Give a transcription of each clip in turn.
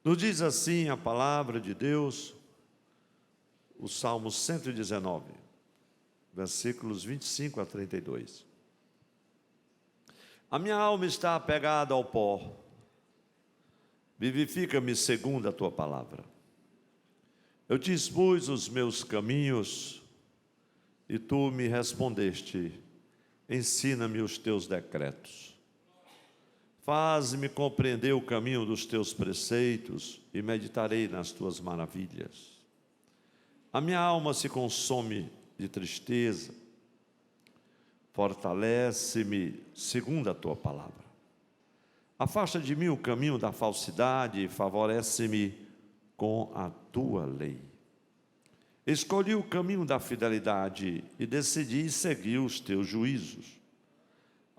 Nos diz assim a palavra de Deus, o Salmo 119, versículos 25 a 32. A minha alma está apegada ao pó, vivifica-me segundo a tua palavra. Eu te expus os meus caminhos e tu me respondeste, ensina-me os teus decretos. Faz-me compreender o caminho dos teus preceitos e meditarei nas tuas maravilhas. A minha alma se consome de tristeza, fortalece-me segundo a tua palavra. Afasta de mim o caminho da falsidade e favorece-me com a tua lei. Escolhi o caminho da fidelidade e decidi seguir os teus juízos.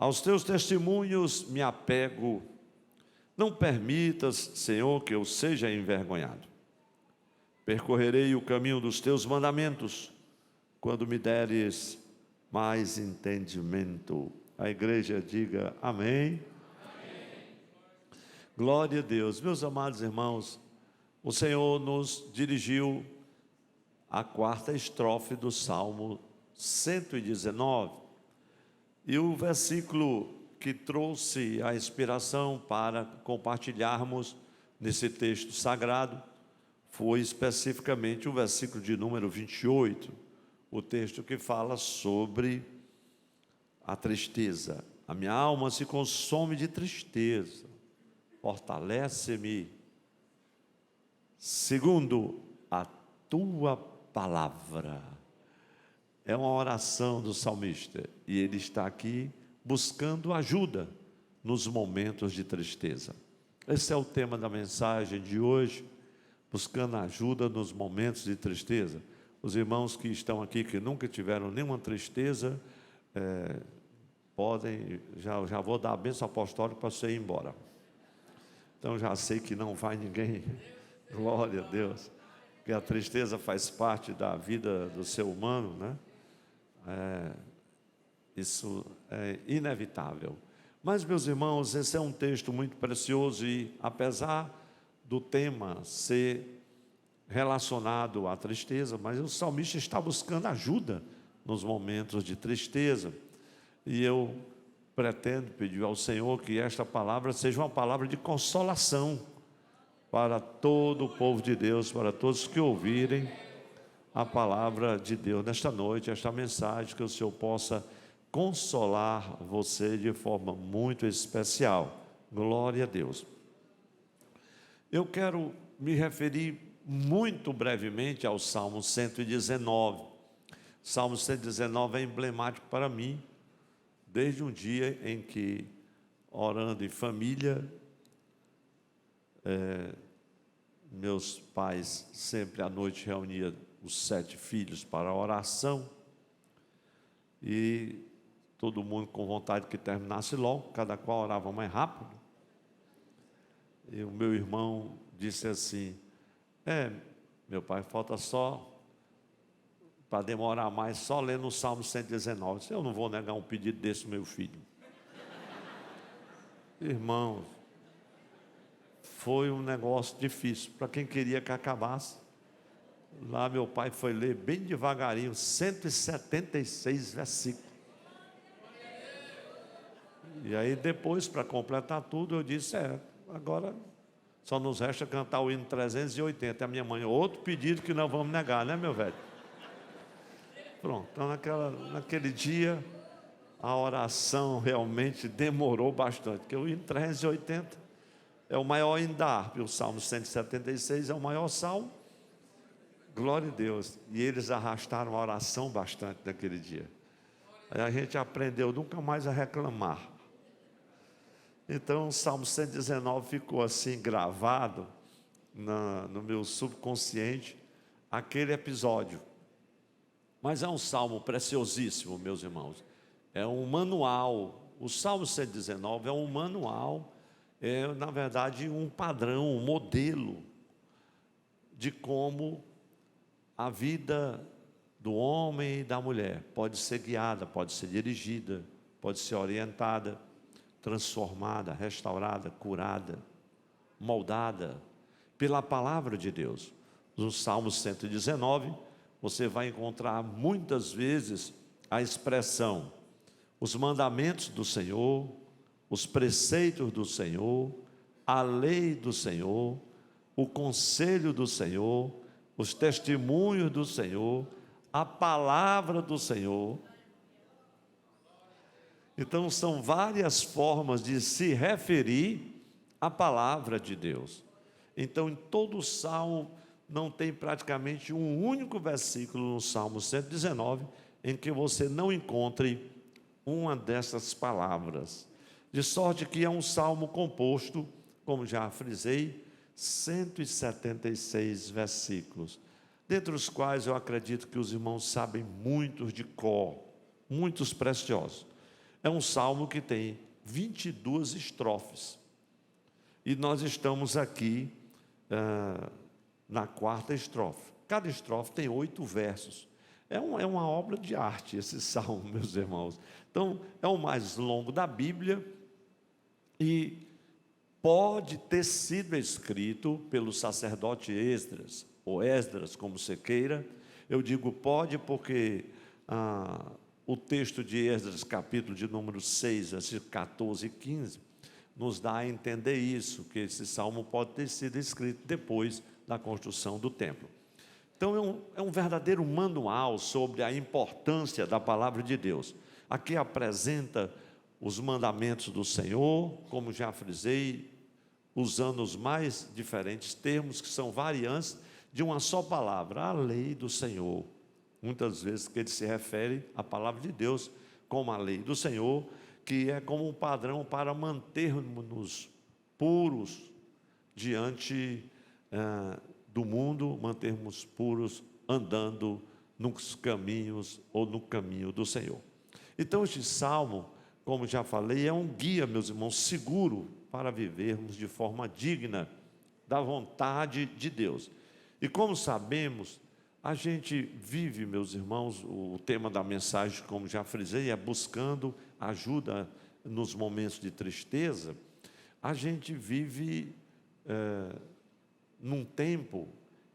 Aos teus testemunhos me apego. Não permitas, Senhor, que eu seja envergonhado. Percorrerei o caminho dos teus mandamentos, quando me deres mais entendimento. A igreja diga amém. Amém. Glória a Deus. Meus amados irmãos, o Senhor nos dirigiu à quarta estrofe do Salmo 119. E o versículo que trouxe a inspiração para compartilharmos nesse texto sagrado foi especificamente o versículo de número 28, o texto que fala sobre a tristeza. A minha alma se consome de tristeza, fortalece-me segundo a tua palavra. É uma oração do salmista e ele está aqui buscando ajuda nos momentos de tristeza. Esse é o tema da mensagem de hoje, buscando ajuda nos momentos de tristeza. Os irmãos que estão aqui, que nunca tiveram nenhuma tristeza, podem, já vou dar a bênção apostólica para você ir embora. Então já sei que não vai ninguém, glória a Deus, porque a tristeza faz parte da vida do ser humano, né? Isso é inevitável. Mas, meus irmãos, esse é um texto muito precioso e, apesar do tema ser relacionado à tristeza, mas o salmista está buscando ajuda nos momentos de tristeza. E eu pretendo pedir ao Senhor que esta palavra seja uma palavra de consolação para todo o povo de Deus, para todos que ouvirem a palavra de Deus nesta noite, esta mensagem, que o Senhor possa consolar você de forma muito especial. Glória a Deus. Eu quero me referir muito brevemente ao Salmo 119. Salmo 119 é emblemático para mim, desde um dia em que, orando em família, meus pais sempre à noite reuniam os 7 filhos para a oração, e todo mundo com vontade que terminasse logo, cada qual orava mais rápido. E o meu irmão disse assim: meu pai, falta só, para demorar mais, só lendo o Salmo 119. Eu disse: eu não vou negar um pedido desse meu filho. Irmãos, foi um negócio difícil, para quem queria que acabasse. Lá meu pai foi ler bem devagarinho, 176 versículos. E aí depois, para completar tudo, eu disse: agora só nos resta cantar o hino 380. A minha mãe: outro pedido que não vamos negar, né, meu velho? Pronto, então naquele dia, a oração realmente demorou bastante, porque o hino 380 é o maior hino da harpa, o Salmo 176 é o maior salmo. Glória a Deus. E eles arrastaram a oração bastante naquele dia. Aí a gente aprendeu nunca mais a reclamar. Então o Salmo 119 ficou assim gravado no meu subconsciente, aquele episódio. Mas é um salmo preciosíssimo, meus irmãos. É um manual. O Salmo 119 é um manual, na verdade um padrão, um modelo de como a vida do homem e da mulher pode ser guiada, pode ser dirigida, pode ser orientada, transformada, restaurada, curada, moldada, pela palavra de Deus. No Salmo 119, você vai encontrar muitas vezes a expressão: os mandamentos do Senhor, os preceitos do Senhor, a lei do Senhor, o conselho do Senhor, os testemunhos do Senhor, a palavra do Senhor. Então, são várias formas de se referir à palavra de Deus. Então, em todo o Salmo, não tem praticamente um único versículo no Salmo 119 em que você não encontre uma dessas palavras. De sorte que é um salmo composto, como já frisei, 176 versículos, dentre os quais eu acredito que os irmãos sabem muitos de cor, muitos preciosos. É um salmo que tem 22 estrofes, e nós estamos aqui na quarta estrofe. Cada estrofe tem 8 versos. É uma obra de arte esse salmo, meus irmãos. Então, é o mais longo da Bíblia e pode ter sido escrito pelo sacerdote Esdras, ou Esdras, como você queira. Eu digo pode porque o texto de Esdras, capítulo de número 6, versículos 14 e 15, nos dá a entender isso, que esse salmo pode ter sido escrito depois da construção do templo. Então, é um verdadeiro manual sobre a importância da palavra de Deus. Aqui apresenta os mandamentos do Senhor, como já frisei, usando os mais diferentes termos, que são variantes de uma só palavra, a lei do Senhor. Muitas vezes que ele se refere à palavra de Deus como a lei do Senhor, que é como um padrão para mantermos-nos puros diante do mundo, mantermos puros andando nos caminhos ou no caminho do Senhor. Então este salmo, como já falei, é um guia, meus irmãos, seguro para vivermos de forma digna da vontade de Deus. E como sabemos, a gente vive, meus irmãos, o tema da mensagem, como já frisei, é buscando ajuda nos momentos de tristeza. A gente vive num tempo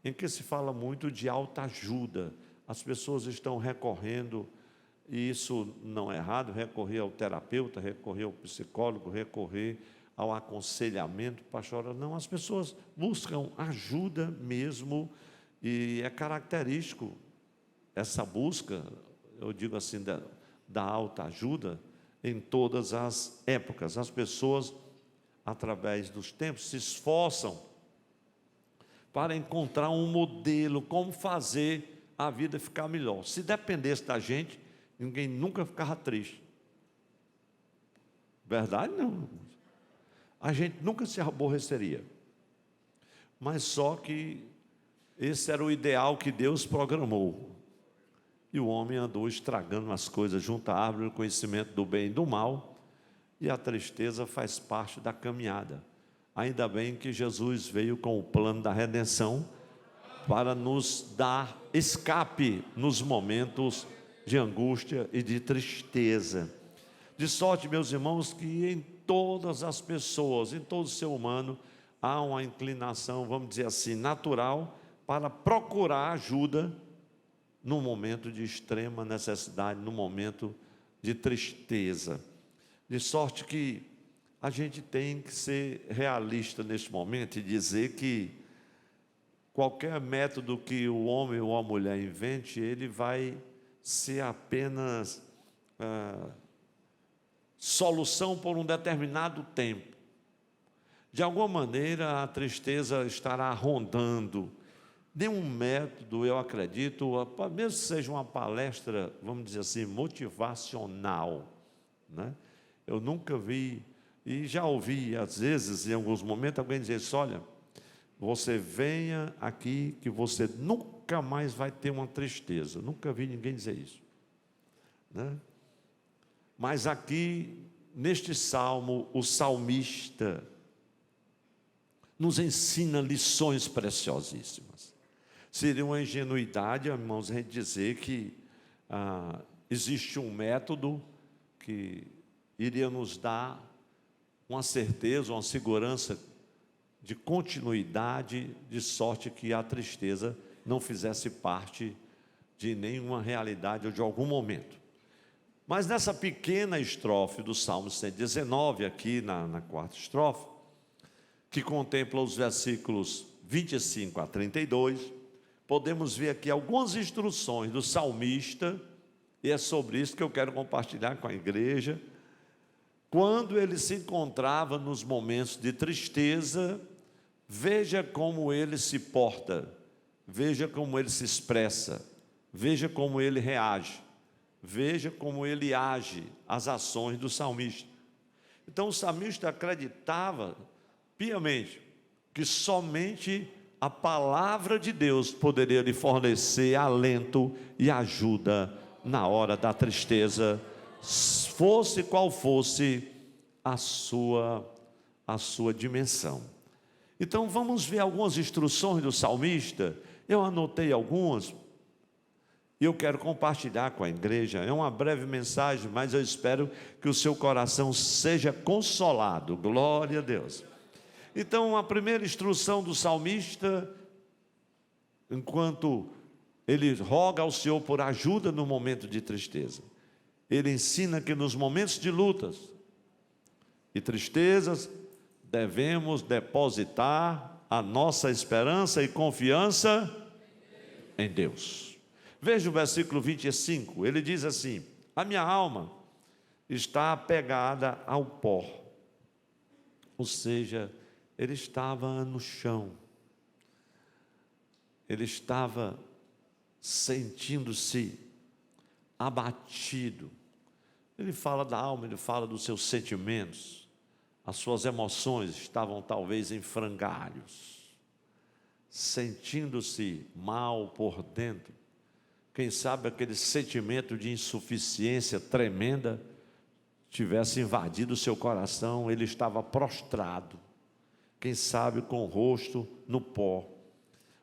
em que se fala muito de autoajuda. As pessoas estão recorrendo, e isso não é errado, recorrer ao terapeuta, recorrer ao psicólogo, recorrer ao aconselhamento pastoral. Não, as pessoas buscam ajuda mesmo, e é característico essa busca, eu digo assim, da autoajuda em todas as épocas. As pessoas, através dos tempos, se esforçam para encontrar um modelo, como fazer a vida ficar melhor. Se dependesse da gente, ninguém nunca ficava triste. Verdade não. A gente nunca se aborreceria. Mas só que esse era o ideal que Deus programou. E o homem andou estragando as coisas junto à árvore do conhecimento do bem e do mal, e a tristeza faz parte da caminhada. Ainda bem que Jesus veio com o plano da redenção para nos dar escape nos momentos de angústia e de tristeza. De sorte, meus irmãos, que em todas as pessoas, em todo ser humano, há uma inclinação, vamos dizer assim, natural, para procurar ajuda no momento de extrema necessidade, no momento de tristeza. De sorte que a gente tem que ser realista neste momento e dizer que qualquer método que o homem ou a mulher invente, ele vai ser apenas solução por um determinado tempo. De alguma maneira a tristeza estará rondando. Nenhum método, eu acredito, mesmo que seja uma palestra, vamos dizer assim, motivacional, né? Eu nunca vi, e já ouvi às vezes, em alguns momentos, alguém dizer isso: olha, você venha aqui que você nunca mais vai ter uma tristeza. Nunca vi ninguém dizer isso, né? Mas aqui, neste salmo, o salmista nos ensina lições preciosíssimas. Seria uma ingenuidade, irmãos, a gente dizer que existe um método que iria nos dar uma certeza, uma segurança de continuidade, de sorte que a tristeza não fizesse parte de nenhuma realidade ou de algum momento. Mas nessa pequena estrofe do Salmo 119, aqui na quarta estrofe, que contempla os versículos 25 a 32, podemos ver aqui algumas instruções do salmista, e é sobre isso que eu quero compartilhar com a igreja, quando ele se encontrava nos momentos de tristeza. Veja como ele se porta, veja como ele se expressa, veja como ele reage, veja como ele age, as ações do salmista. Então o salmista acreditava piamente que somente a palavra de Deus poderia lhe fornecer alento e ajuda na hora da tristeza, fosse qual fosse a sua dimensão. Então vamos ver algumas instruções do salmista. Eu anotei algumas e eu quero compartilhar com a igreja. É uma breve mensagem, mas eu espero que o seu coração seja consolado. Glória a Deus. Então a primeira instrução do salmista, enquanto ele roga ao Senhor por ajuda no momento de tristeza, ele ensina que nos momentos de lutas e tristezas devemos depositar a nossa esperança e confiança em Deus. Veja o versículo 25, ele diz assim: a minha alma está apegada ao pó. Ou seja, ele estava no chão, ele estava sentindo-se abatido. Ele fala da alma, ele fala dos seus sentimentos. As suas emoções estavam talvez em frangalhos, sentindo-se mal por dentro. Quem sabe aquele sentimento de insuficiência tremenda tivesse invadido o seu coração, ele estava prostrado, quem sabe com o rosto no pó.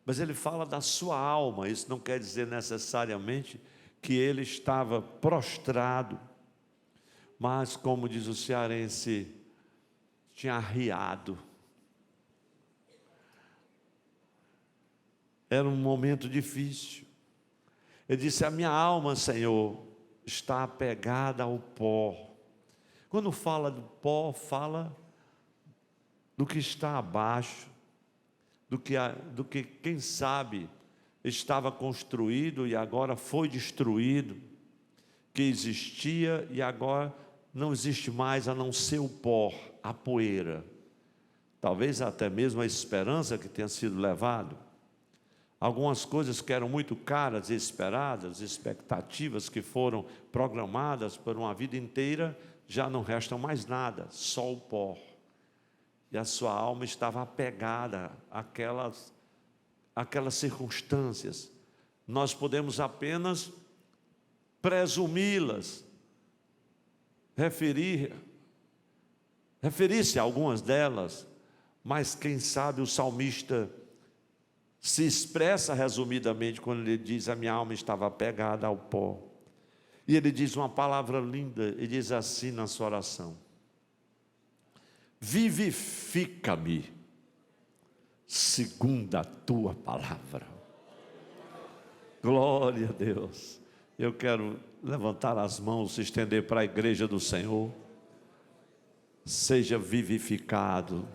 Mas ele fala da sua alma, isso não quer dizer necessariamente que ele estava prostrado, mas como diz o cearense, tinha arriado. Era um momento difícil. Ele disse: a minha alma, Senhor, está apegada ao pó. Quando fala do pó, fala do que está abaixo, do que quem sabe estava construído e agora foi destruído, que existia e agora não existe mais, a não ser o pó, a poeira, talvez até mesmo a esperança que tenha sido levado, algumas coisas que eram muito caras e esperadas, expectativas que foram programadas por uma vida inteira, já não restam mais nada, só o pó. E a sua alma estava apegada àquelas circunstâncias. Nós podemos apenas presumi-las, referir-se a algumas delas, mas quem sabe o salmista se expressa resumidamente quando ele diz: a minha alma estava apegada ao pó. E ele diz uma palavra linda, ele diz assim na sua oração: vivifica-me segundo a tua palavra. Glória a Deus. Eu quero levantar as mãos, se estender para a igreja do Senhor. Seja vivificado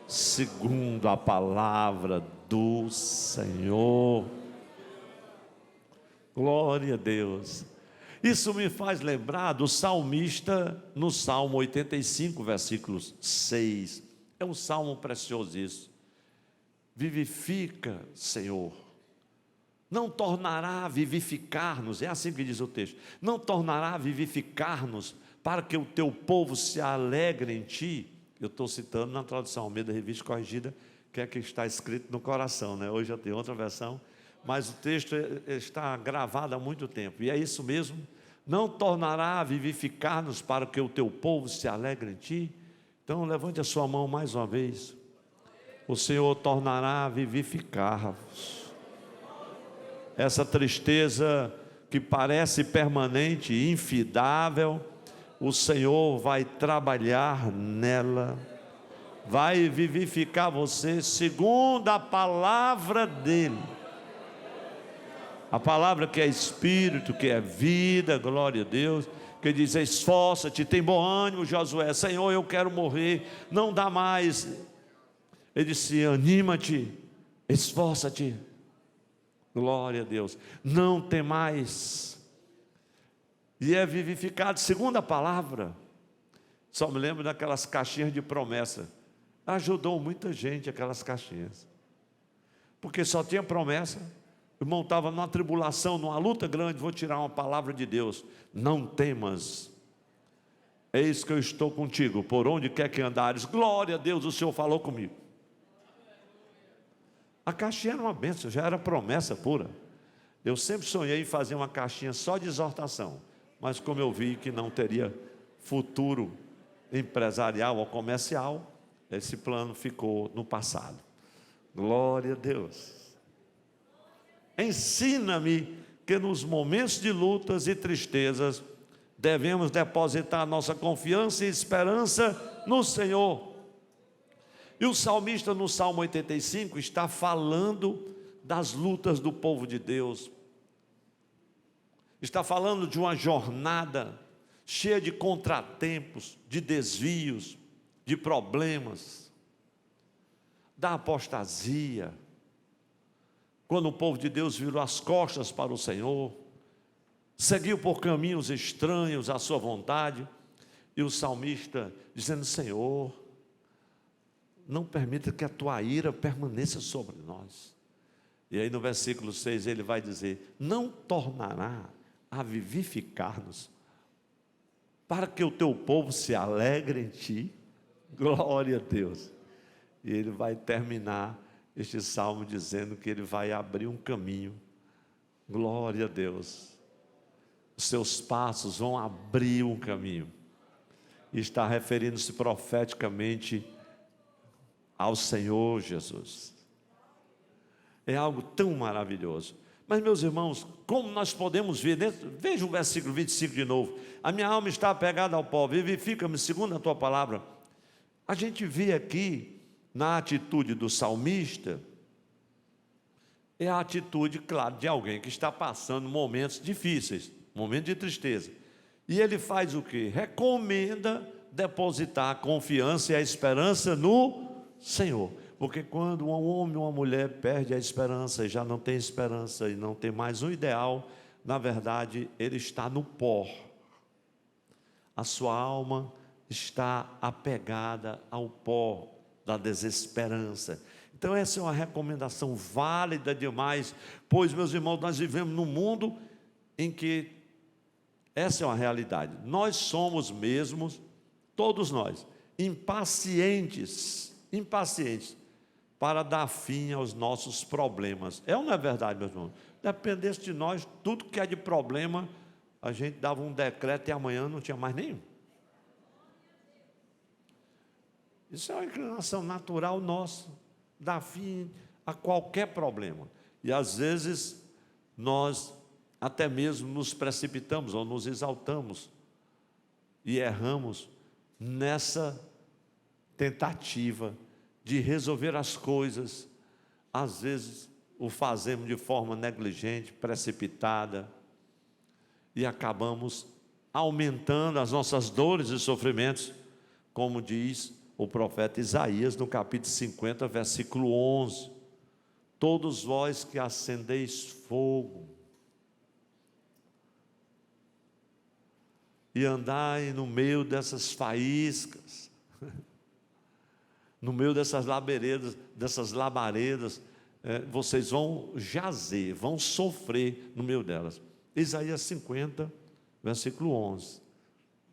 segundo a palavra do Senhor. Glória a Deus. Isso me faz lembrar do salmista no Salmo 85, versículo 6. É um salmo precioso isso. Vivifica, Senhor. Não tornará a vivificar-nos, é assim que diz o texto. Não tornará a vivificar-nos para que o teu povo se alegre em ti. Eu estou citando na tradução Almeida Revista Corrigida, que é que está escrito no coração, né? Hoje eu tenho outra versão, mas o texto está gravado há muito tempo, e é isso mesmo. Não tornará a vivificar-nos para que o teu povo se alegre em ti. Então levante a sua mão mais uma vez. O Senhor tornará a vivificar-vos. Essa tristeza que parece permanente e infidável, o Senhor vai trabalhar nela, vai vivificar você segundo a palavra dele. A palavra que é espírito, que é vida, glória a Deus, que diz: esforça-te, tem bom ânimo, Josué. Senhor, eu quero morrer, não dá mais. Ele disse: anima-te, esforça-te, glória a Deus, não tem mais. E é vivificado segundo a palavra. Só me lembro daquelas caixinhas de promessa. Ajudou muita gente aquelas caixinhas, porque só tinha promessa. O irmão estava numa tribulação, numa luta grande. Vou tirar uma palavra de Deus: não temas, eis que eu estou contigo, por onde quer que andares. Glória a Deus, o Senhor falou comigo. A caixinha era uma bênção, já era promessa pura. Eu sempre sonhei em fazer uma caixinha só de exortação, mas como eu vi que não teria futuro empresarial ou comercial, esse plano ficou no passado. Glória a Deus. Ensina-me que nos momentos de lutas e tristezas devemos depositar nossa confiança e esperança no Senhor. E o salmista no Salmo 85 está falando das lutas do povo de Deus. Está falando de uma jornada cheia de contratempos, de desvios, de problemas, da apostasia. Quando o povo de Deus virou as costas para o Senhor, seguiu por caminhos estranhos à sua vontade, e o salmista dizendo: Senhor, não permita que a tua ira permaneça sobre nós. E aí no versículo 6 ele vai dizer: não tornará a vivificar-nos, para que o teu povo se alegre em ti. Glória a Deus. E ele vai terminar este salmo dizendo que ele vai abrir um caminho. Glória a Deus. Os seus passos vão abrir um caminho. E está referindo-se profeticamente ao Senhor Jesus. É algo tão maravilhoso. Mas, meus irmãos, como nós podemos ver dentro, veja o versículo 25 de novo: a minha alma está apegada ao pó, vivifica-me segundo a tua palavra. A gente vê aqui, na atitude do salmista, é a atitude, claro, de alguém que está passando momentos difíceis, momentos de tristeza. E ele faz o quê? Recomenda depositar a confiança e a esperança no Senhor. Porque quando um homem ou uma mulher perde a esperança e já não tem esperança e não tem mais um ideal, na verdade ele está no pó. A sua alma está apegada ao pó da desesperança. Então essa é uma recomendação válida demais, pois, meus irmãos, nós vivemos num mundo em que essa é uma realidade. Nós somos mesmos, todos nós, impacientes para dar fim aos nossos problemas. É ou não é verdade, meus irmãos? Dependesse de nós, tudo que é de problema, a gente dava um decreto e amanhã não tinha mais nenhum. Isso é uma inclinação natural nossa, dar fim a qualquer problema. E às vezes nós até mesmo nos precipitamos ou nos exaltamos e erramos nessa tentativa de resolver as coisas. Às vezes o fazemos de forma negligente, precipitada, e acabamos aumentando as nossas dores e sofrimentos, como diz o profeta Isaías no capítulo 50, versículo 11: todos vós que acendeis fogo e andai no meio dessas faíscas, no meio dessas labaredas, vocês vão jazer, vão sofrer no meio delas. Isaías 50, versículo 11.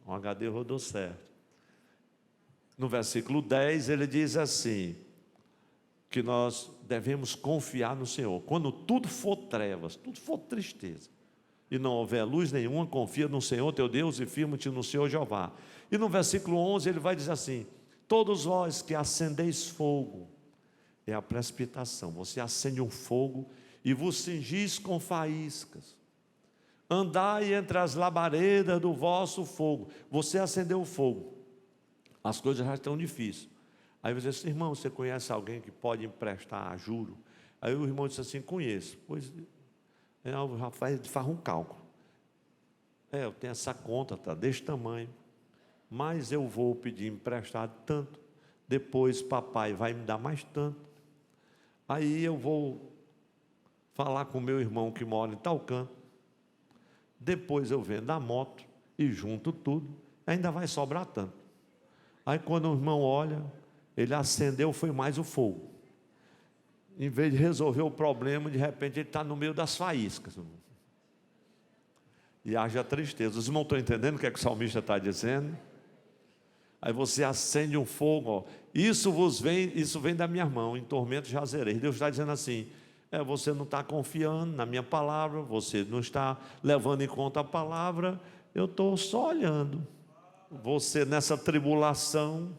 O HD rodou certo. No versículo 10 ele diz assim, que nós devemos confiar no Senhor. Quando tudo for trevas, tudo for tristeza, e não houver luz nenhuma, confia no Senhor teu Deus e firma-te no Senhor Jeová. E no versículo 11 ele vai dizer assim: todos vós que acendeis fogo, é a precipitação, você acende um fogo e vos cingis com faíscas, andai entre as labaredas do vosso fogo. Você acendeu o fogo, as coisas já estão difíceis, Aí você disse: irmão, você conhece alguém que pode emprestar a juro? Aí o irmão disse assim: conheço. Pois já faz um cálculo. Eu tenho essa conta, está desse tamanho, mas eu vou pedir emprestado tanto, depois papai vai me dar mais tanto, aí eu vou falar com meu irmão que mora em tal canto, depois eu vendo a moto e junto tudo, ainda vai sobrar tanto. Aí quando o irmão olha, ele acendeu, foi mais o fogo. Em vez de resolver o problema, de repente ele está no meio das faíscas. E haja tristeza. Os irmãos estão entendendo o que é que o salmista está dizendo? Aí você acende um fogo, ó. Isso vem da minha mão, em tormento jazereis. Deus está dizendo assim: você não está confiando na minha palavra, você não está levando em conta a palavra, eu estou só olhando. Você nessa tribulação,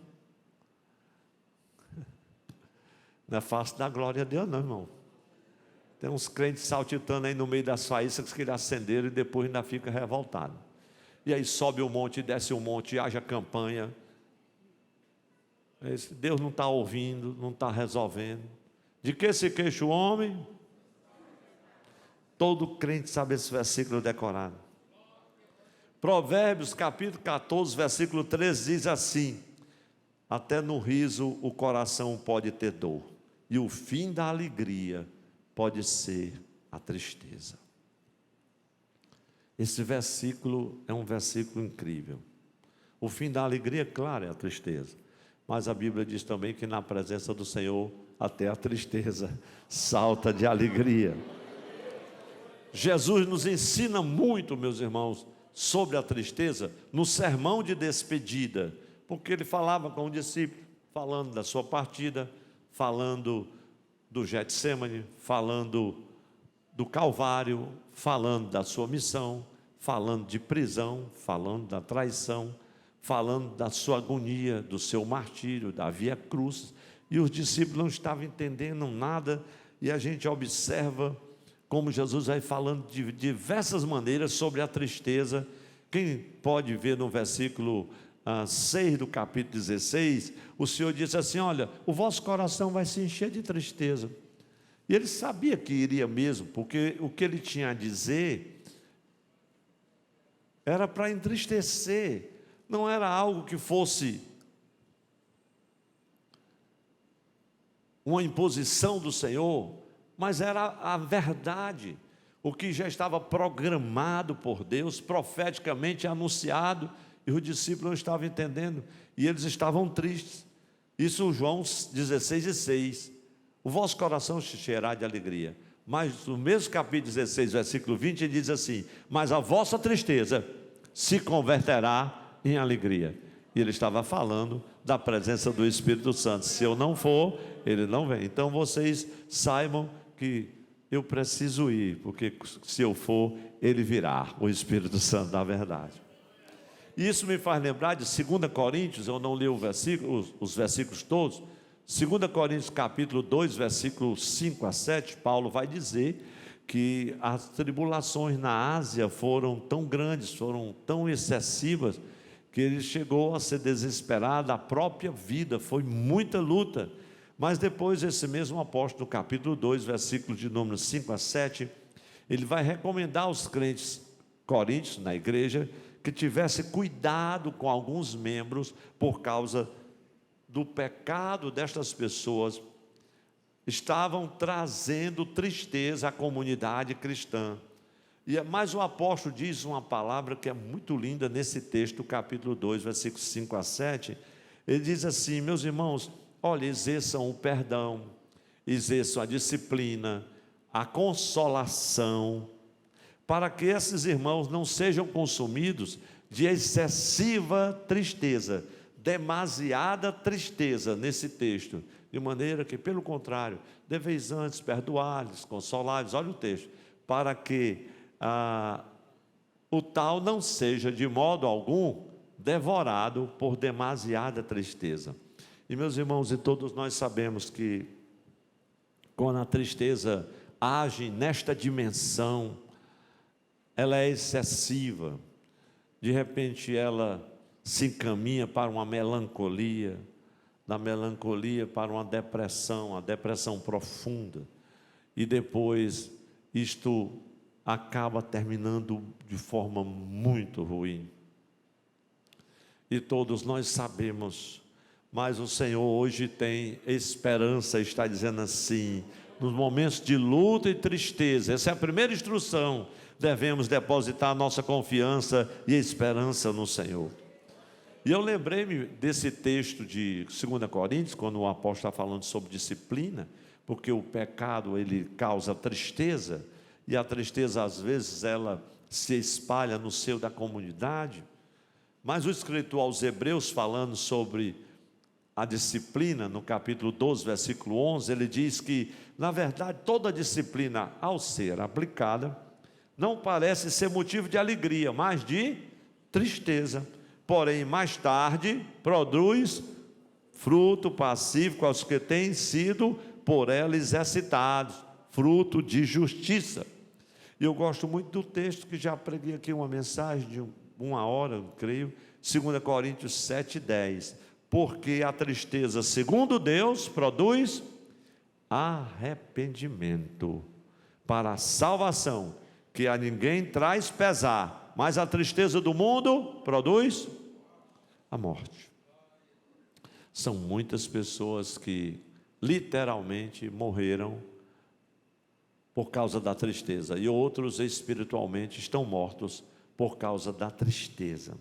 não é fácil dar glória a Deus não, irmão. Tem uns crentes saltitando aí no meio das faíscas que ele acenderam e depois ainda fica revoltado. E aí sobe o monte, desce o monte, haja campanha. Deus não está ouvindo, não está resolvendo. De que se queixa o homem? Todo crente sabe esse versículo decorado. Provérbios capítulo 14, versículo 13 diz assim: até no riso o coração pode ter dor, e o fim da alegria pode ser a tristeza. Esse versículo é um versículo incrível. O fim da alegria, claro, é a tristeza, mas a Bíblia diz também que na presença do Senhor até a tristeza salta de alegria. Jesus nos ensina muito, meus irmãos, sobre a tristeza no sermão de despedida, porque ele falava com o discípulo, falando da sua partida, falando do Getsêmani, falando do Calvário, falando da sua missão, falando de prisão, falando da traição, falando da sua agonia, do seu martírio, da via cruz, e os discípulos não estavam entendendo nada, e a gente observa como Jesus vai falando de diversas maneiras sobre a tristeza. Quem pode ver no versículo 6 do capítulo 16, o Senhor disse assim: olha, o vosso coração vai se encher de tristeza. E ele sabia que iria mesmo, porque o que ele tinha a dizer era para entristecer, não era algo que fosse uma imposição do Senhor, mas era a verdade, o que já estava programado por Deus, profeticamente anunciado, e os discípulos não estavam entendendo, e eles estavam tristes. Isso João 16:6, o vosso coração se encherá de alegria. Mas no mesmo capítulo 16, versículo 20, ele diz assim: mas a vossa tristeza se converterá em alegria. E ele estava falando da presença do Espírito Santo. Se eu não for, ele não vem. Então vocês saibam que eu preciso ir, porque se eu for, ele virá, o Espírito Santo da verdade. E isso me faz lembrar de 2 Coríntios, eu não li os versículos todos. 2 Coríntios capítulo 2, versículos 5 a 7, Paulo vai dizer que as tribulações na Ásia foram tão grandes, foram tão excessivas, que ele chegou a ser desesperado, a própria vida, foi muita luta. Mas depois esse mesmo apóstolo, no capítulo 2, versículos de número 5 a 7, ele vai recomendar aos crentes coríntios, na igreja, que tivesse cuidado com alguns membros, por causa do pecado destas pessoas, estavam trazendo tristeza à comunidade cristã. Mas o apóstolo diz uma palavra que é muito linda nesse texto, capítulo 2, versículos 5 a 7, ele diz assim: meus irmãos, olha, exerçam o perdão, exerçam a disciplina, a consolação, para que esses irmãos não sejam consumidos de excessiva tristeza, demasiada tristeza nesse texto, de maneira que, pelo contrário, deveis antes perdoar-lhes, consolar-lhes, olha o texto, para que o tal não seja de modo algum devorado por demasiada tristeza. E meus irmãos, e todos nós sabemos que quando a tristeza age nesta dimensão, ela é excessiva, de repente ela se encaminha para uma melancolia, da melancolia para uma depressão profunda. E depois isto acaba terminando de forma muito ruim. E todos nós sabemos, mas o Senhor hoje tem esperança, está dizendo assim: nos momentos de luta e tristeza, essa é a primeira instrução, devemos depositar nossa confiança e esperança no Senhor. E eu lembrei-me desse texto de 2 Coríntios, quando o apóstolo está falando sobre disciplina, porque o pecado ele causa tristeza, e a tristeza às vezes ela se espalha no seio da comunidade. Mas o escritor aos Hebreus, falando sobre a disciplina, no capítulo 12, versículo 11, ele diz que, na verdade, toda disciplina, ao ser aplicada, não parece ser motivo de alegria, mas de tristeza. Porém, mais tarde, produz fruto pacífico aos que têm sido por ela exercitados, fruto de justiça. E eu gosto muito do texto, que já preguei aqui uma mensagem de 1 hora, eu creio, 2 Coríntios 7:10. Porque a tristeza, segundo Deus, produz arrependimento para a salvação, que a ninguém traz pesar, mas a tristeza do mundo produz a morte. São muitas pessoas que literalmente morreram por causa da tristeza, e outros espiritualmente estão mortos por causa da tristeza.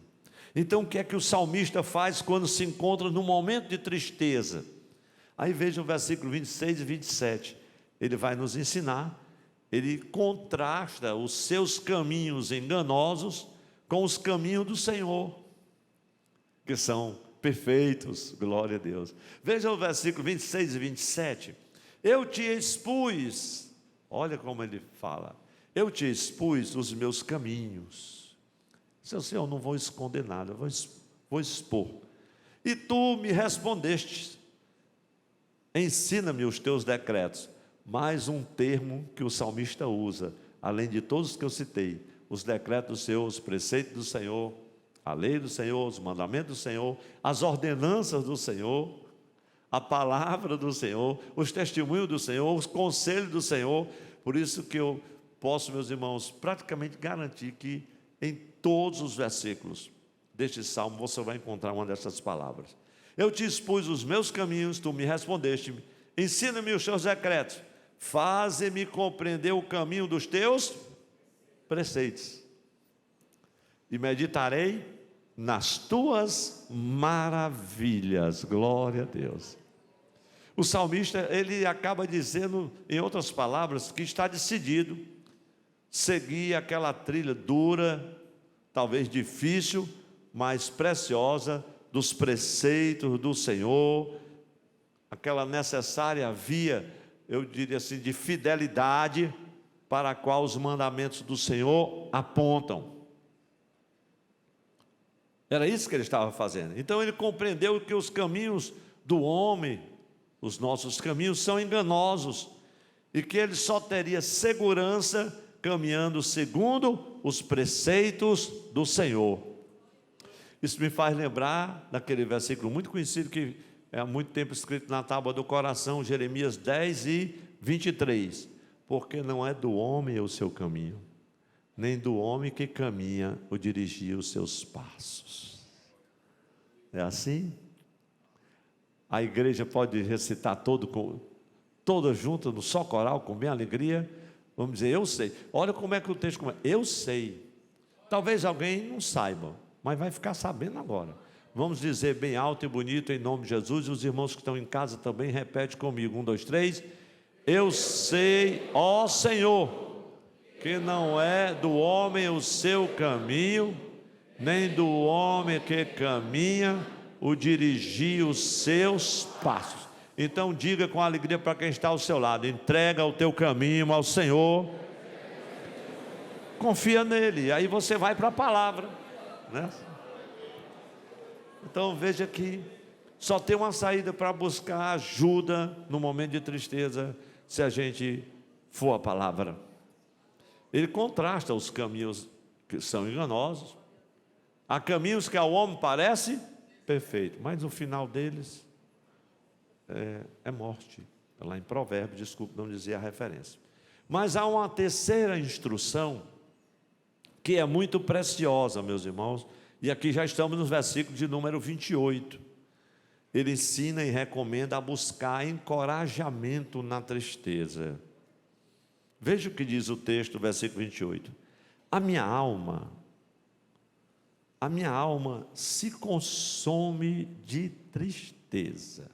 Então o que é que o salmista faz quando se encontra num momento de tristeza? Aí veja o versículo 26 e 27, ele vai nos ensinar, ele contrasta os seus caminhos enganosos com os caminhos do Senhor, que são perfeitos, glória a Deus. Veja o versículo 26 e 27, eu te expus, olha como ele fala, eu te expus os meus caminhos. Senhor, eu não vou esconder nada, eu vou expor. E tu me respondeste, ensina-me os teus decretos. Mais um termo que o salmista usa, além de todos os que eu citei: os decretos do Senhor, os preceitos do Senhor, a lei do Senhor, os mandamentos do Senhor, as ordenanças do Senhor, a palavra do Senhor, os testemunhos do Senhor, os conselhos do Senhor. Por isso que eu posso, meus irmãos, praticamente garantir que em todos os versículos deste salmo você vai encontrar uma dessas palavras. Eu te expus os meus caminhos, tu me respondeste, ensina-me os teus decretos, faze-me compreender o caminho dos teus preceitos, e meditarei nas tuas maravilhas. Glória a Deus. O salmista, ele acaba dizendo, em outras palavras, que está decidido seguir aquela trilha dura, talvez difícil, mas preciosa, dos preceitos do Senhor, aquela necessária via, eu diria assim, de fidelidade, para a qual os mandamentos do Senhor apontam. Era isso que ele estava fazendo. Então ele compreendeu que os caminhos do homem, os nossos caminhos, são enganosos, e que ele só teria segurança caminhando segundo os preceitos do Senhor. Isso me faz lembrar daquele versículo muito conhecido, que é há muito tempo escrito na tábua do coração, Jeremias 10 e 23. Porque não é do homem o seu caminho, nem do homem que caminha o dirigir os seus passos. É assim? A igreja pode recitar toda junta, no só coral, com bem alegria. Vamos dizer, eu sei. Olha como é que o texto começa. Eu sei. Talvez alguém não saiba, mas vai ficar sabendo agora. Vamos dizer bem alto e bonito, em nome de Jesus. E os irmãos que estão em casa também, repete comigo. 1, 2, 3. Eu sei, ó Senhor, que não é do homem o seu caminho, nem do homem que caminha o dirigir os seus passos. Então diga com alegria para quem está ao seu lado: entrega o teu caminho ao Senhor, confia nele, aí você vai para a palavra, né? Então veja que só tem uma saída para buscar ajuda no momento de tristeza, se a gente for a palavra. Ele contrasta os caminhos que são enganosos. Há caminhos que ao homem parece perfeito, mas no final deles é morte. Lá em Provérbios, desculpe não dizer a referência. Mas há uma terceira instrução, que é muito preciosa, meus irmãos, e aqui já estamos no versículo de número 28. Ele ensina e recomenda a buscar encorajamento na tristeza. Veja o que diz o texto, versículo 28. A minha alma se consome de tristeza.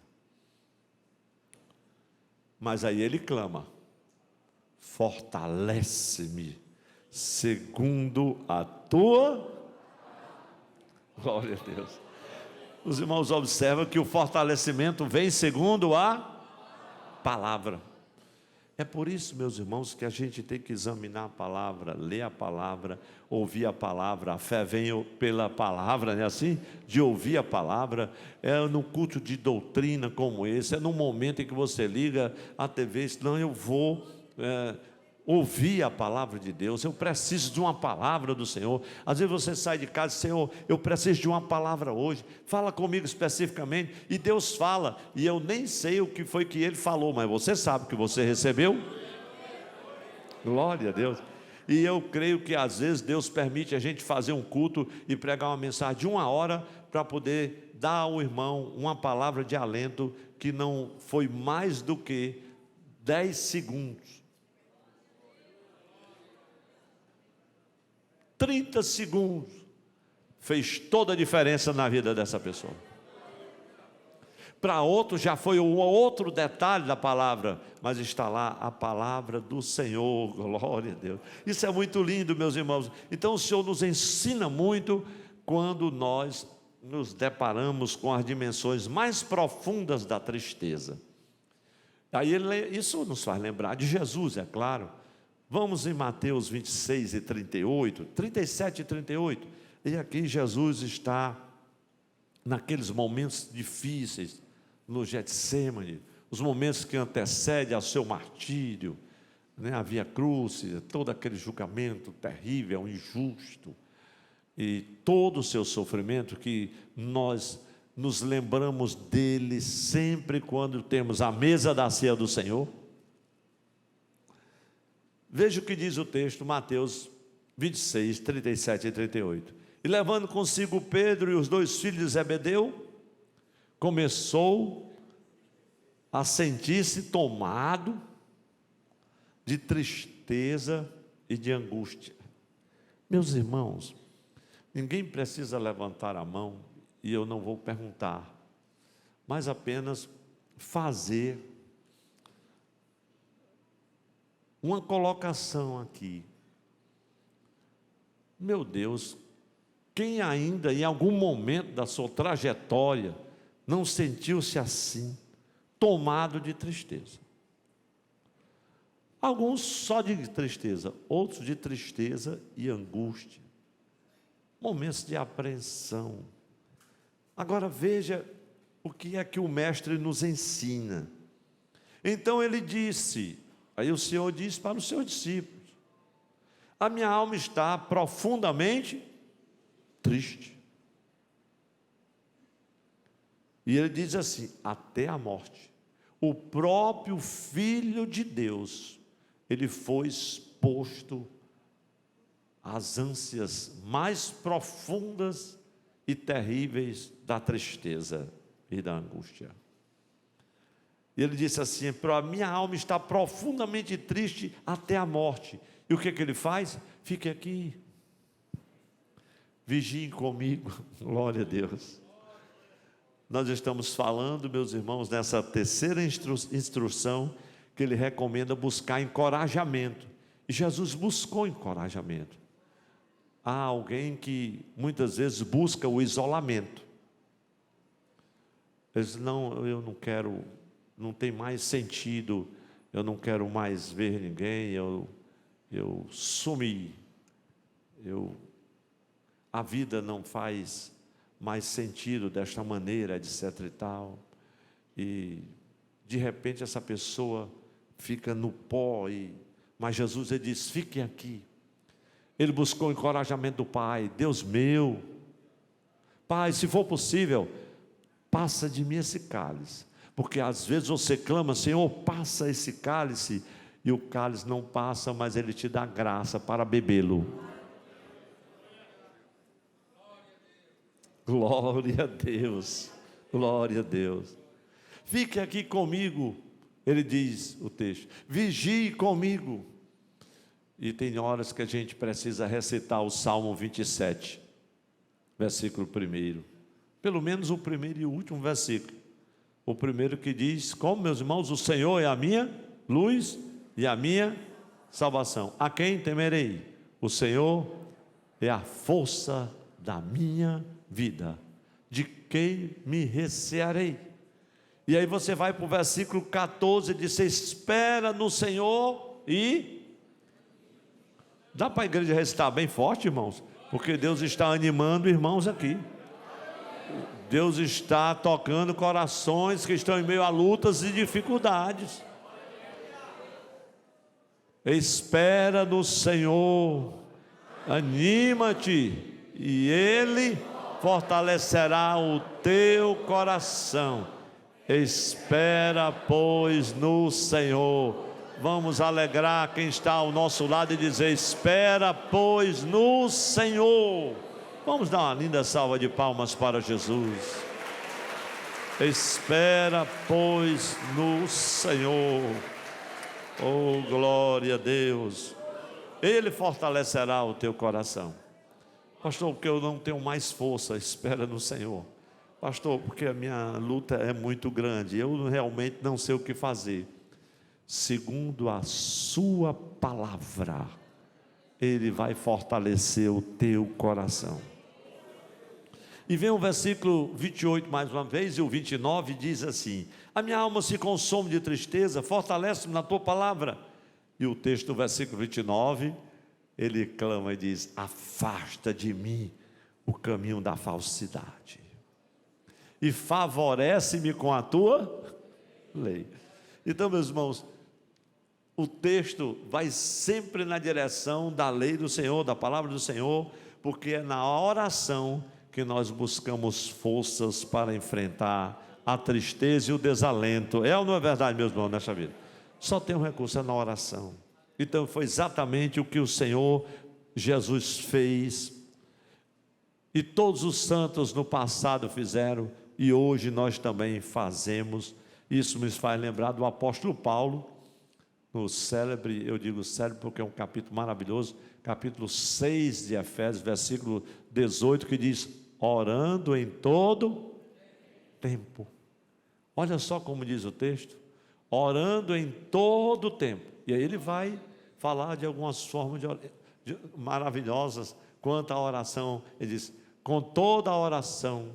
Mas aí ele clama: fortalece-me segundo a tua. Glória a Deus. Os irmãos observam que o fortalecimento vem segundo a palavra. É por isso, meus irmãos, que a gente tem que examinar a palavra, ler a palavra, ouvir a palavra. A fé vem pela palavra, não é assim? De ouvir a palavra. É no culto de doutrina como esse, é no momento em que você liga a TV, senão eu vou ouvir a palavra de Deus. Eu preciso de uma palavra do Senhor. Às vezes você sai de casa e diz: Senhor, eu preciso de uma palavra hoje, fala comigo especificamente. E Deus fala, e eu nem sei o que foi que Ele falou, mas você sabe que você recebeu. Glória a Deus. E eu creio que às vezes Deus permite a gente fazer um culto e pregar uma mensagem de 1 hora, para poder dar ao irmão uma palavra de alento, que não foi mais do que 10 segundos. 30 segundos fez toda a diferença na vida dessa pessoa. Para outro já foi um outro detalhe da palavra, mas está lá a palavra do Senhor. Glória a Deus. Isso é muito lindo, meus irmãos. Então o Senhor nos ensina muito quando nós nos deparamos com as dimensões mais profundas da tristeza. Aí isso nos faz lembrar de Jesus, é claro. Vamos em Mateus 26 e 38, 37 e 38. E aqui Jesus está naqueles momentos difíceis, no Getsêmani, os momentos que antecedem ao seu martírio, né? A Via Crucis, todo aquele julgamento terrível, injusto, e todo o seu sofrimento, que nós nos lembramos dele sempre quando temos a mesa da ceia do Senhor. Veja o que diz o texto, Mateus 26, 37 e 38. E levando consigo Pedro e os 2 filhos de Zebedeu, começou a sentir-se tomado de tristeza e de angústia. Meus irmãos, ninguém precisa levantar a mão, e eu não vou perguntar, mas apenas fazer uma colocação aqui. Meu Deus, quem ainda em algum momento da sua trajetória não sentiu-se assim, tomado de tristeza? Alguns só de tristeza, outros de tristeza e angústia, momentos de apreensão. Agora veja o que é que o mestre nos ensina. Então ele disse, aí o Senhor disse para os seus discípulos: a minha alma está profundamente triste. E ele diz assim: até a morte. O próprio Filho de Deus, ele foi exposto às ânsias mais profundas e terríveis da tristeza e da angústia. E ele disse assim: a minha alma está profundamente triste até a morte. E o que ele faz? Fique aqui, vigiem comigo. Glória a Deus. Nós estamos falando, meus irmãos, nessa terceira instrução, que ele recomenda buscar encorajamento. E Jesus buscou encorajamento. Há alguém que muitas vezes busca o isolamento. Ele diz: não, eu não quero, não tem mais sentido, eu não quero mais ver ninguém, eu sumi, a vida não faz mais sentido desta maneira, etc e tal. E de repente essa pessoa fica no pó, mas Jesus, ele diz: fique aqui. Ele buscou o encorajamento do Pai. Deus meu, Pai, se for possível, passa de mim esse cálice, Porque às vezes você clama: Senhor, passa esse cálice, e o cálice não passa, mas Ele te dá graça para bebê-lo. Glória a Deus, glória a Deus. Fique aqui comigo, ele diz o texto, vigie comigo. E tem horas que a gente precisa recitar o Salmo 27, versículo 1, pelo menos o primeiro e o último versículo. O primeiro que diz: como, meus irmãos, o Senhor é a minha luz e a minha salvação, a quem temerei? O Senhor é a força da minha vida, de quem me recearei? E aí você vai para o versículo 14 e diz: espera no Senhor e... Dá para a igreja recitar bem forte, irmãos? Porque Deus está animando irmãos aqui. Deus está tocando corações que estão em meio a lutas e dificuldades. Espera no Senhor, anima-te, e Ele fortalecerá o teu coração. Espera, pois, no Senhor. Vamos alegrar quem está ao nosso lado e dizer: espera, pois, no Senhor. Vamos dar uma linda salva de palmas para Jesus. Espera, pois, no Senhor. Oh, glória a Deus. Ele fortalecerá o teu coração. Pastor, porque eu não tenho mais força. Espera no Senhor. Pastor, porque a minha luta é muito grande, eu realmente não sei o que fazer. Segundo a sua palavra, Ele vai fortalecer o teu coração. E vem o versículo 28 mais uma vez, e o 29 diz assim: a minha alma se consome de tristeza, fortalece-me na tua palavra. E o texto do versículo 29, ele clama e diz: afasta de mim o caminho da falsidade, e favorece-me com a tua lei. Então, meus irmãos, o texto vai sempre na direção da lei do Senhor, da palavra do Senhor, porque é na oração que nós buscamos forças para enfrentar a tristeza e o desalento. É ou não é verdade, meus irmãos, nessa vida? Só tem um recurso, é na oração. Então foi exatamente o que o Senhor Jesus fez, e todos os santos no passado fizeram, e hoje nós também fazemos. Isso me faz lembrar do apóstolo Paulo, no célebre, eu digo célebre porque é um capítulo maravilhoso, capítulo 6 de Efésios, versículo 18, que diz: orando em todo tempo. Olha só como diz o texto: orando em todo tempo. E aí ele vai falar de algumas formas maravilhosas quanto à oração. Ele diz: com toda a oração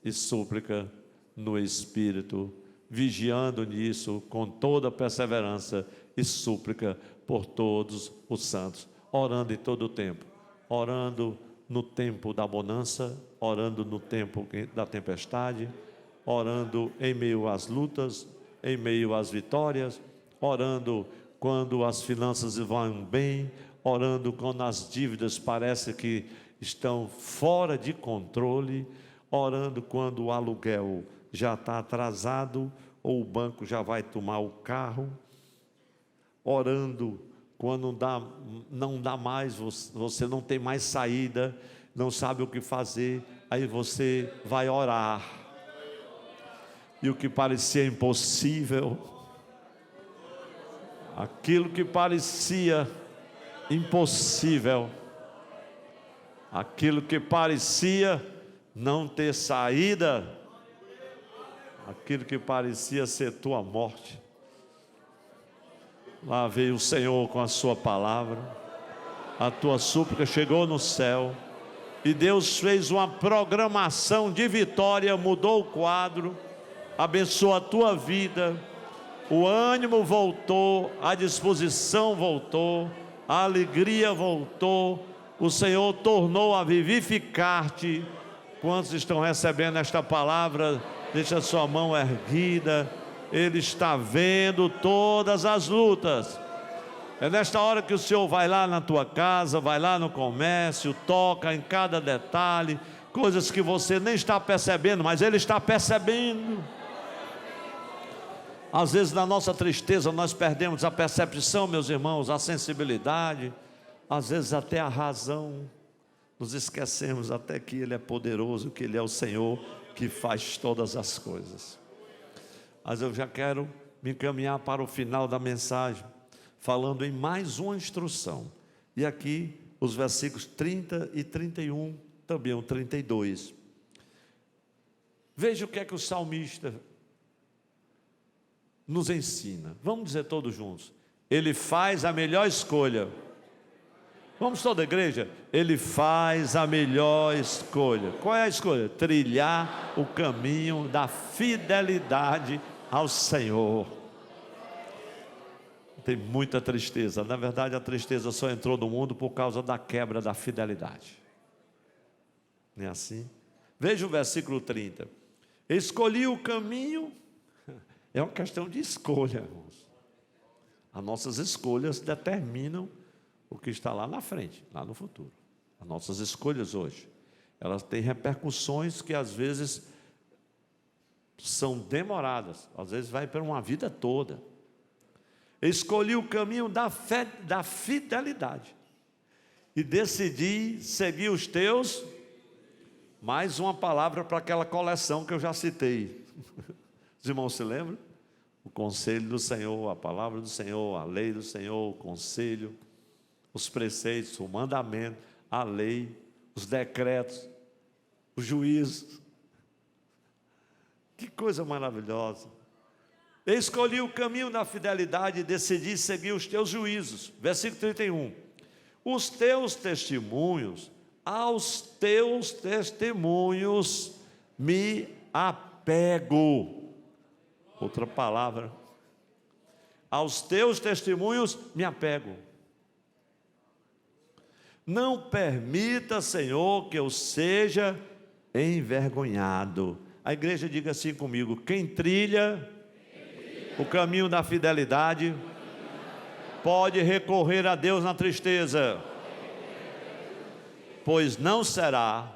e súplica no Espírito, vigiando nisso com toda perseverança e súplica por todos os santos, orando em todo o tempo, orando no tempo da bonança, orando no tempo da tempestade, orando em meio às lutas, em meio às vitórias, orando quando as finanças vão bem, orando quando as dívidas parecem que estão fora de controle, orando quando o aluguel já está atrasado, ou o banco já vai tomar o carro, orando quando não dá mais, você não tem mais saída, não sabe o que fazer, aí você vai orar, e o que parecia impossível, aquilo que parecia impossível, aquilo que parecia não ter saída, aquilo que parecia ser tua morte, lá veio o Senhor com a sua palavra, a tua súplica chegou no céu, e Deus fez uma programação de vitória, mudou o quadro, abençoou a tua vida, o ânimo voltou, a disposição voltou, a alegria voltou, o Senhor tornou a vivificar-te. Quantos estão recebendo esta palavra? Deixa a sua mão erguida. Ele está vendo todas as lutas. É nesta hora que o Senhor vai lá na tua casa, vai lá no comércio, toca em cada detalhe, coisas que você nem está percebendo, mas Ele está percebendo. Às vezes na nossa tristeza nós perdemos a percepção, meus irmãos, a sensibilidade, às vezes até a razão. Nos esquecemos até que Ele é poderoso, que Ele é o Senhor que faz todas as coisas. Mas eu já quero me encaminhar para o final da mensagem, falando em mais uma instrução. E aqui os versículos 30 e 31, também o 32. Veja o que é que o salmista nos ensina. Vamos dizer todos juntos. Ele faz a melhor escolha. Vamos toda a igreja? Ele faz a melhor escolha. Qual é a escolha? Trilhar o caminho da fidelidade ao Senhor. Tem muita tristeza. Na verdade, a tristeza só entrou no mundo por causa da quebra da fidelidade. Não é assim? Veja o versículo 30. Escolhi o caminho. É uma questão de escolha, irmãos. As nossas escolhas determinam o que está lá na frente, lá no futuro. As nossas escolhas hoje, elas têm repercussões que às vezes são demoradas, às vezes vai para uma vida toda. Escolhi o caminho da fé, da fidelidade, e decidi seguir os teus. Mais uma palavra para aquela coleção que eu já citei. Os irmãos se lembram? O conselho do Senhor, a palavra do Senhor, a lei do Senhor, o conselho, os preceitos, o mandamento, a lei, os decretos, os juízos. Que coisa maravilhosa. Eu escolhi o caminho da fidelidade e decidi seguir os teus juízos. Versículo 31. Os teus testemunhos, aos teus testemunhos me apego. Outra palavra. Aos teus testemunhos me apego. Não permita, Senhor, que eu seja envergonhado. A igreja diga assim comigo: quem trilha o caminho da fidelidade pode recorrer a Deus na tristeza, pois não será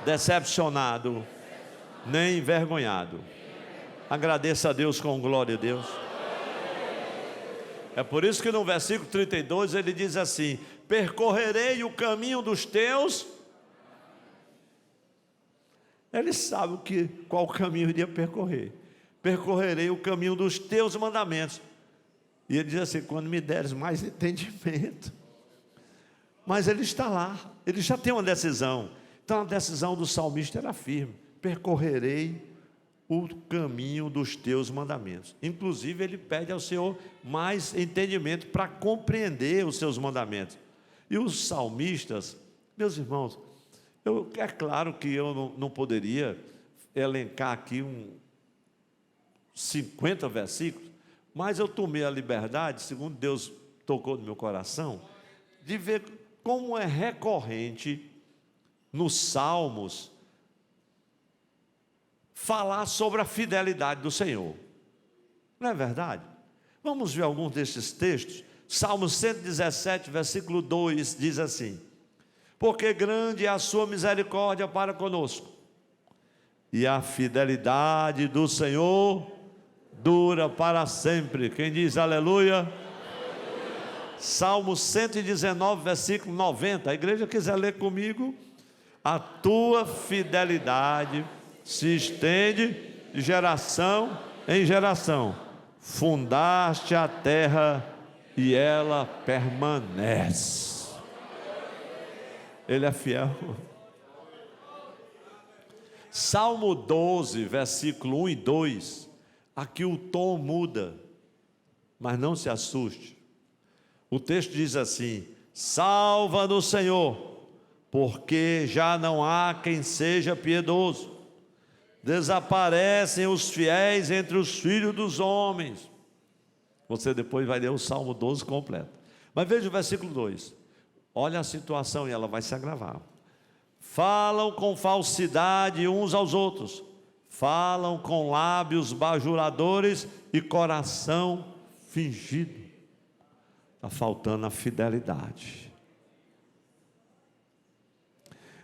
decepcionado nem envergonhado. Agradeça a Deus com glória a Deus. É por isso que no versículo 32 ele diz assim: percorrerei o caminho dos teus. Ele sabe qual caminho iria percorrer. Percorrerei o caminho dos teus mandamentos. E ele diz assim: quando me deres mais entendimento. Mas ele está lá, ele já tem uma decisão. Então a decisão do salmista era firme: percorrerei o caminho dos teus mandamentos. Inclusive ele pede ao Senhor mais entendimento para compreender os seus mandamentos. E os salmistas, meus irmãos, é claro que eu não poderia elencar aqui 50 versículos, mas eu tomei a liberdade, segundo Deus tocou no meu coração, de ver como é recorrente nos Salmos falar sobre a fidelidade do Senhor. Não é verdade? Vamos ver alguns desses textos. Salmo 117, versículo 2, diz assim: porque grande é a sua misericórdia para conosco, e a fidelidade do Senhor dura para sempre. Quem diz aleluia? Aleluia. Salmo 119, versículo 90. A igreja quiser ler comigo: a tua fidelidade se estende de geração em geração, fundaste a terra e ela permanece. Ele é fiel. Salmo 12, versículo 1 e 2, aqui o tom muda, mas não se assuste. O texto diz assim: salva-nos, Senhor, porque já não há quem seja piedoso. Desaparecem os fiéis entre os filhos dos homens. Você depois vai ler o Salmo 12 completo. Mas veja o versículo 2. Olha a situação e ela vai se agravar. Falam com falsidade uns aos outros, falam com lábios bajuladores e coração fingido. Está faltando a fidelidade.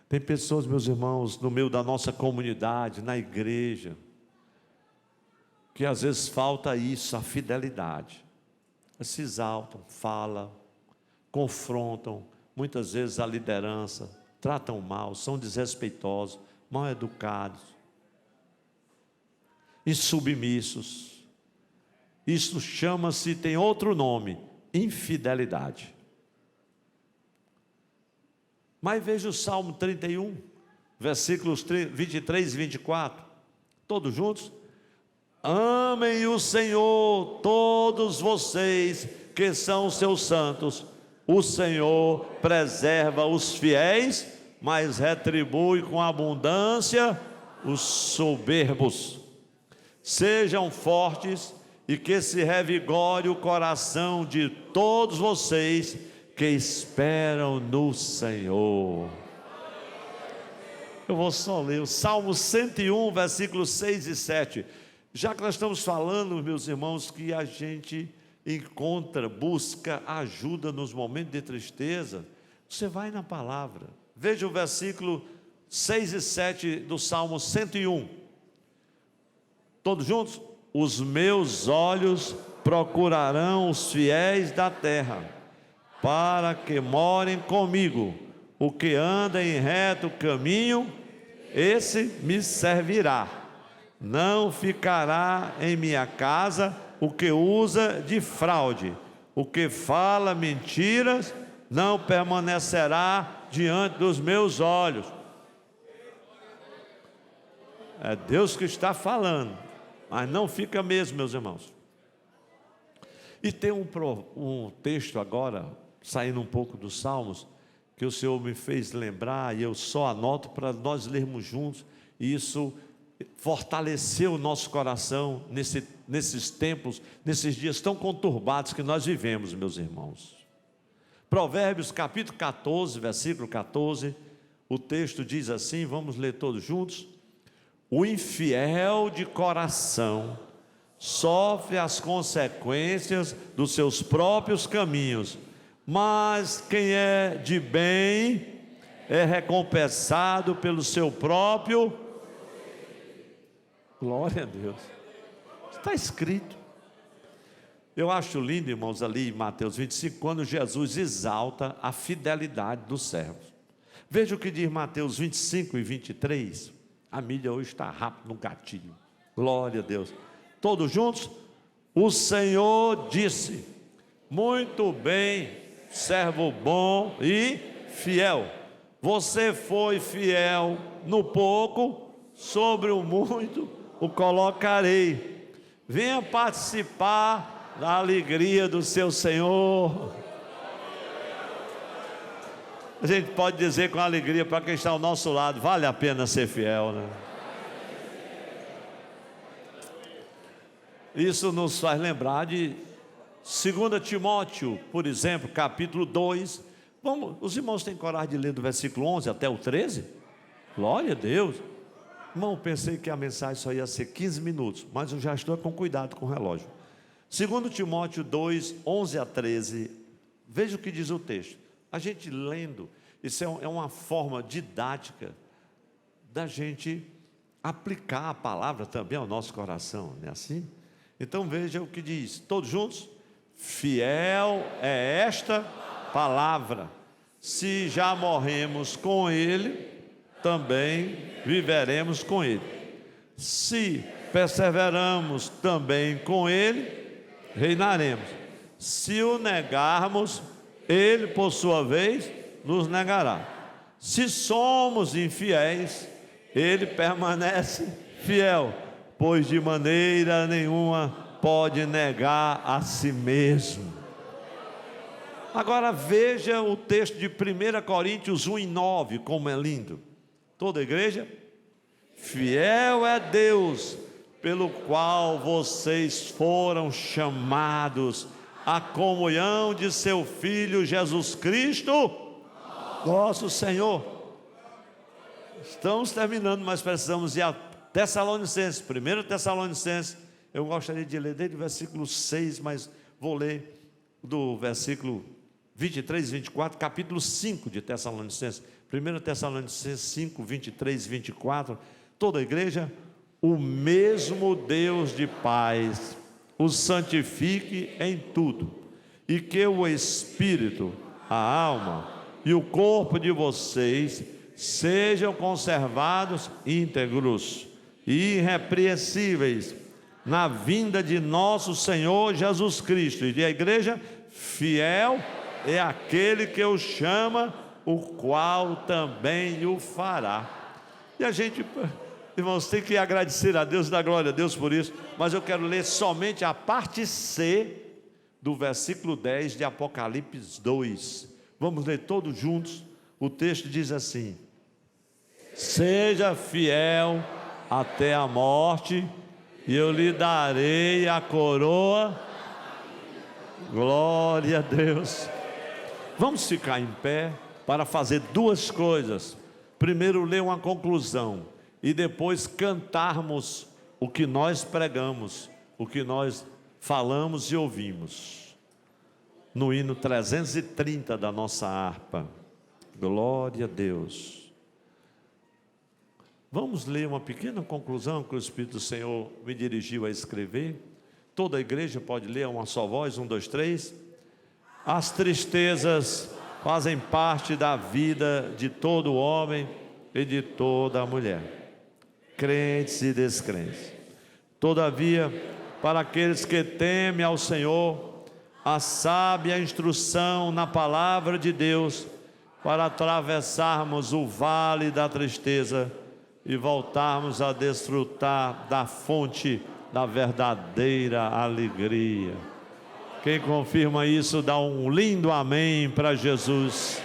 Tem pessoas, meus irmãos, no meio da nossa comunidade, na igreja, que às vezes falta isso, a fidelidade. Eles se exaltam, falam, confrontam, muitas vezes a liderança, tratam mal, são desrespeitosos, mal educados, insubmissos. Isso chama-se, tem outro nome, infidelidade. Mas veja o Salmo 31, versículos 23 e 24, todos juntos. Amem o Senhor, todos vocês que são seus santos. O Senhor preserva os fiéis, mas retribui com abundância os soberbos. Sejam fortes e que se revigore o coração de todos vocês que esperam no Senhor. Eu vou só ler o Salmo 101, versículos 6 e 7. Já que nós estamos falando, meus irmãos, que a gente encontra, busca ajuda nos momentos de tristeza, você vai na palavra. Veja o versículo 6 e 7 do Salmo 101. Todos juntos? Os meus olhos procurarão os fiéis da terra, para que morem comigo. O que anda em reto caminho, esse me servirá. Não ficará em minha casa o que usa de fraude. O que fala mentiras não permanecerá diante dos meus olhos. É Deus que está falando, mas não fica mesmo, meus irmãos. E tem um texto agora, saindo um pouco dos Salmos, que o Senhor me fez lembrar, e eu só anoto para nós lermos juntos, e isso fortaleceu o nosso coração nesses tempos, nesses dias tão conturbados que nós vivemos, meus irmãos. Provérbios capítulo 14, versículo 14, o texto diz assim, vamos ler todos juntos. O infiel de coração sofre as consequências dos seus próprios caminhos, mas quem é de bem é recompensado pelo seu próprio. Glória a Deus. Está escrito. Eu acho lindo, irmãos, ali em Mateus 25, quando Jesus exalta a fidelidade dos servos. Veja o que diz Mateus 25 e 23. A mídia hoje está rápido no gatilho. Glória a Deus. Todos juntos? O Senhor disse: muito bem, servo bom e fiel. Você foi fiel no pouco, sobre o muito o colocarei. Venha participar da alegria do seu Senhor. A gente pode dizer com alegria para quem está ao nosso lado: vale a pena ser fiel, né? Isso nos faz lembrar de 2 Timóteo, por exemplo, capítulo 2. Os irmãos têm coragem de ler do versículo 11 até o 13? Glória a Deus. Irmão, pensei que a mensagem só ia ser 15 minutos, mas eu já estou com cuidado com o relógio. 2 Timóteo 2, 11 a 13, veja o que diz o texto. A gente lendo, isso é uma forma didática da gente aplicar a palavra também ao nosso coração, não é assim? Então veja o que diz, todos juntos? Fiel é esta palavra, se já morremos com ele, também viveremos com ele. Se perseveramos também com ele, reinaremos. Se o negarmos, ele por sua vez nos negará. Se somos infiéis, ele permanece fiel, pois de maneira nenhuma pode negar a si mesmo. Agora veja o texto de 1 Coríntios 1:9, como é lindo. Toda a igreja? Fiel é Deus, pelo qual vocês foram chamados à comunhão de seu Filho Jesus Cristo, nosso Senhor. Estamos terminando, mas precisamos ir a Tessalonicenses, 1 Tessalonicenses. Eu gostaria de ler desde o versículo 6, mas vou ler do versículo 23 e 24, capítulo 5 de Tessalonicenses. 1 Tessalonicenses 5, 23 e 24. Toda a igreja, o mesmo Deus de paz os santifique em tudo, e que o espírito, a alma e o corpo de vocês sejam conservados íntegros e irrepreensíveis na vinda de nosso Senhor Jesus Cristo. E a igreja, fiel é aquele que o chama, o qual também o fará. E a gente, irmãos, tem que agradecer a Deus, dar glória a Deus por isso. Mas eu quero ler somente a parte C do versículo 10 de Apocalipse 2. Vamos ler todos juntos. O texto diz assim: seja fiel até a morte, e eu lhe darei a coroa. Glória a Deus. Vamos ficar em pé para fazer duas coisas. Primeiro, ler uma conclusão, e depois cantarmos o que nós pregamos, o que nós falamos e ouvimos, no hino 330 da nossa harpa. Glória a Deus. Vamos ler uma pequena conclusão que o Espírito do Senhor me dirigiu a escrever. Toda a igreja pode ler uma só voz, 1, 2, 3. As tristezas fazem parte da vida de todo homem e de toda mulher, crentes e descrentes. Todavia, para aqueles que temem ao Senhor, a sábia instrução na palavra de Deus, para atravessarmos o vale da tristeza e voltarmos a desfrutar da fonte da verdadeira alegria. Quem confirma isso, dá um lindo amém para Jesus.